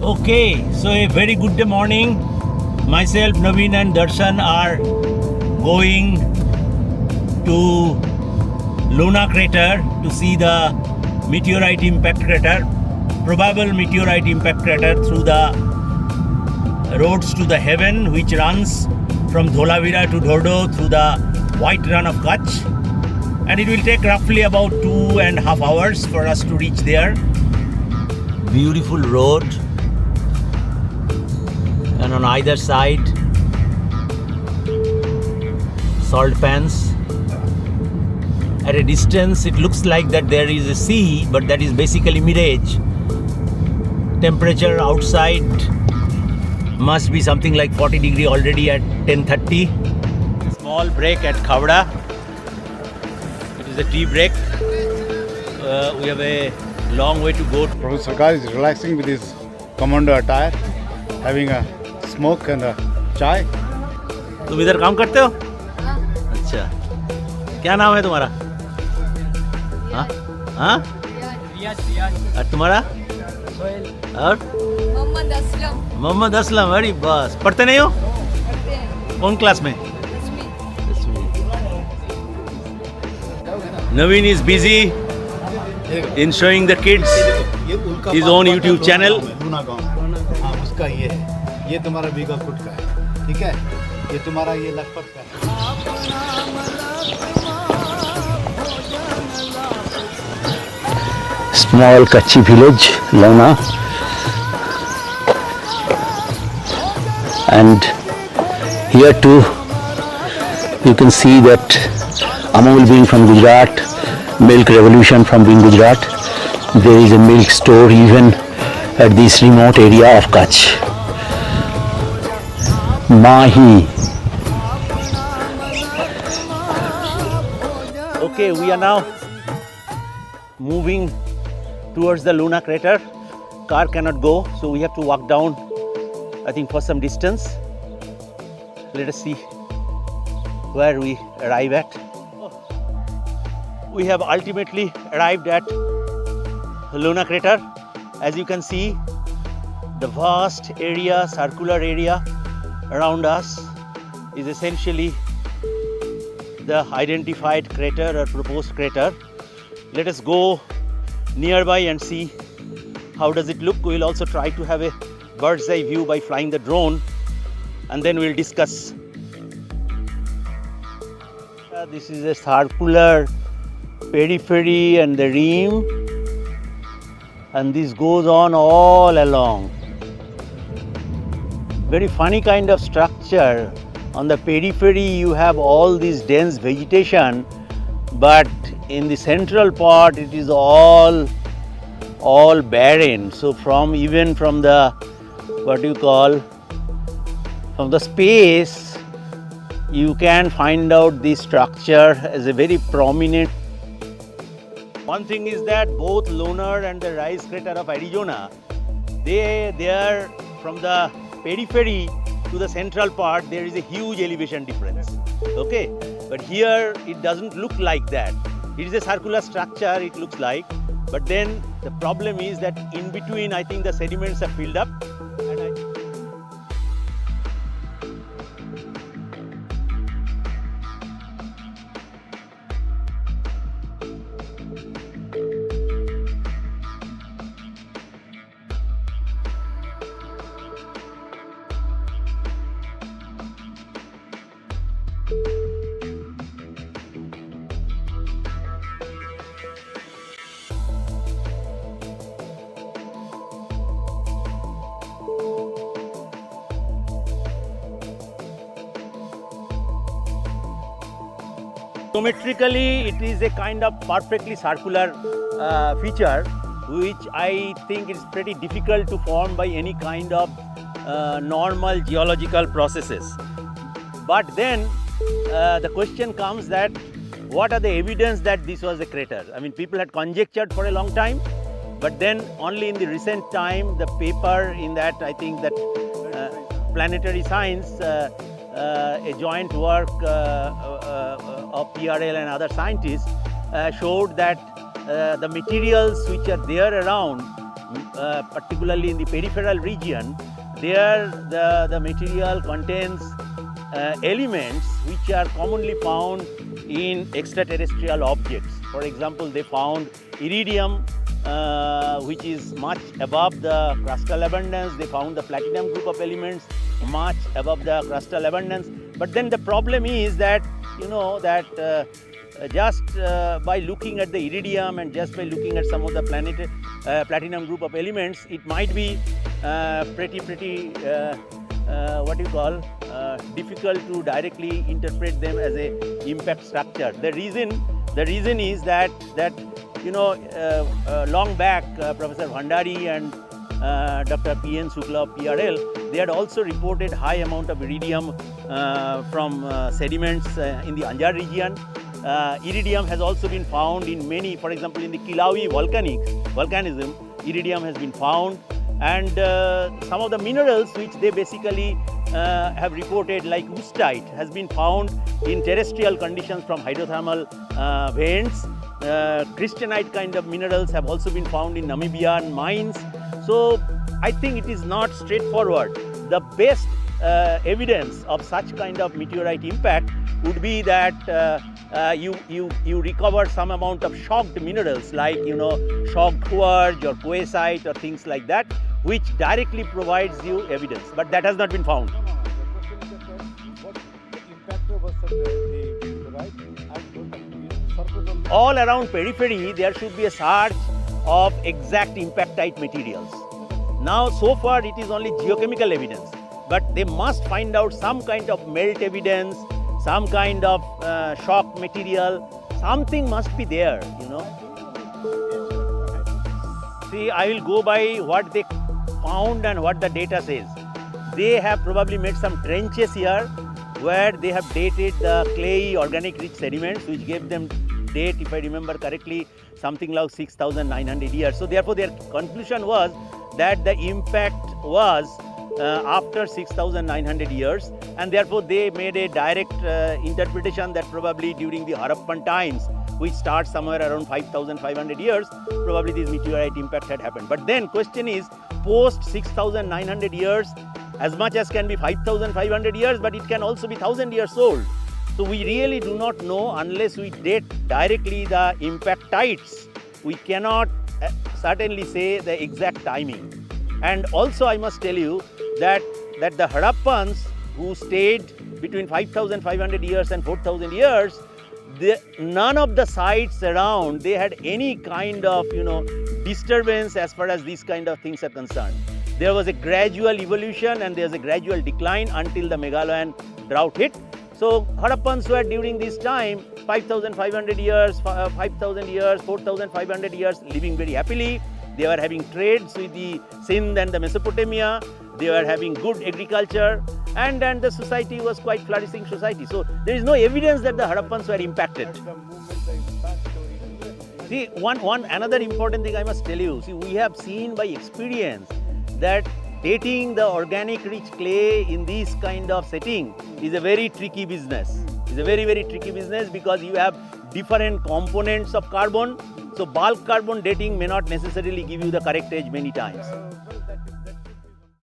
Okay, so a very good morning. Myself, Naveen and Darshan are going to Luna crater to see the meteorite impact crater, probable meteorite impact crater through the roads to the heaven which runs from Dholavira to Dhodo through the White Run of Kutch. And it will take roughly about 2.5 hours for us to reach there. Beautiful road. And on either side, salt pans. At a distance, it looks like that there is a sea, but that is basically mirage. Temperature outside must be something like 40 degree already at 10:30. Small break at Khavda. It is a tea break. We have a long way to go. Professor Sarkar is relaxing with his commando attire, having a smoke and a chai. तुम इधर काम करते हो? अच्छा, क्या नाम है तुम्हारा? हाँ? हाँ? रियाज। और तुम्हारा? सोहेल। और? मोहम्मद असलम। मोहम्मद असलम, अरे बस, पढ़ते नहीं हो? पढ़ते हैं। कौन क्लास में? 10वीं। Naveen is busy in showing the kids his own YouTube channel. हाँ, उसका ये है। ये तुम्हारा बीघा फुट का है, ठीक है? ये तुम्हारा ये लखपत का है। Small Kutchi village, Luna, and here too you can see that Amul being from Gujarat, milk revolution from being Gujarat, there is a milk store even at this remote area of Kutch. Mahi. Okay, we are now moving towards the Luna crater. Car cannot go, so we have to walk down, I think, for some distance. Let us see where we arrive at. We have ultimately arrived at Luna crater. As you can see, the vast area, circular area around us is essentially the identified crater or proposed crater. Let us go nearby and see how does it look. We will also try to have a bird's eye view by flying the drone, and then we'll discuss. This is a circular periphery and the rim, and this goes on all along. Very funny kind of structure. On the periphery you have all this dense vegetation, but in the central part it is all barren. So even from the from the space, you can find out this structure as a very prominent. One thing is that both Lunar and the Rice crater of Arizona, they are from the periphery to the central part, there is a huge elevation difference. Okay, but here it doesn't look like that. It is a circular structure, it looks like, but then the problem is that in between, I think the sediments are filled up. Geometrically, it is a kind of perfectly circular feature, which I think is pretty difficult to form by any kind of normal geological processes. But then the question comes that what are the evidence that this was a crater? I mean, people had conjectured for a long time, but then only in the recent time, the paper in that, I think that Planetary Science, a joint work of PRL and other scientists showed that the materials which are there around particularly in the peripheral region, there the material contains elements which are commonly found in extraterrestrial objects. For example, they found iridium, which is much above the crustal abundance. They found the platinum group of elements much above the crustal abundance. But then the problem is that, you know, that just by looking at the iridium and just by looking at some of the platinum group of elements, it might be pretty what you call difficult to directly interpret them as a impact structure. The reason is that you know, long back Professor Bhandari and Dr. P.N. Shukla of PRL, they had also reported high amount of iridium from sediments in the Anjar region. Iridium has also been found in many, for example, in the Kilawi volcanism, iridium has been found, and some of the minerals which they basically have reported, like woostite, has been found in terrestrial conditions from hydrothermal vents. Christianite kind of minerals have also been found in Namibian mines. So I think it is not straightforward. The best evidence of such kind of meteorite impact would be that you recover some amount of shocked minerals, like, you know, shocked quartz or coesite or things like that, which directly provides you evidence. But that has not been found. No, the question is that what impact was the meteorite and surface of All around periphery, there should be a search of exact impactite materials. Now, so far, it is only geochemical evidence, but they must find out some kind of melt evidence, some kind of shock material. Something must be there, you know. See, I will go by what they found and what the data says. They have probably made some trenches here where they have dated the clayey organic rich sediments, which gave them date, if I remember correctly, something like 6,900 years. So therefore their conclusion was that the impact was after 6,900 years, and therefore they made a direct interpretation that probably during the Harappan times, which starts somewhere around 5,500 years, probably this meteorite impact had happened. But then question is, post 6,900 years, as much as can be 5,500 years, but it can also be 1,000 years old. So we really do not know unless we date directly the impactites. We cannot certainly say the exact timing. And also I must tell you that the Harappans who stayed between 5,500 years and 4,000 years, none of the sites around, they had any kind of, you know, disturbance as far as these kind of things are concerned. There was a gradual evolution and there was a gradual decline until the Meghalayan drought hit. So Harappans were during this time 5,500 years, 5,000 years, 4,500 years living very happily. They were having trades with the Sindh and the Mesopotamia. They were having good agriculture, and the society was quite flourishing society. So there is no evidence that the Harappans were impacted. See, another important thing I must tell you. See, we have seen by experience that dating the organic rich clay in this kind of setting is a very tricky business. It's a very, very tricky business because you have different components of carbon. So bulk carbon dating may not necessarily give you the correct age many times.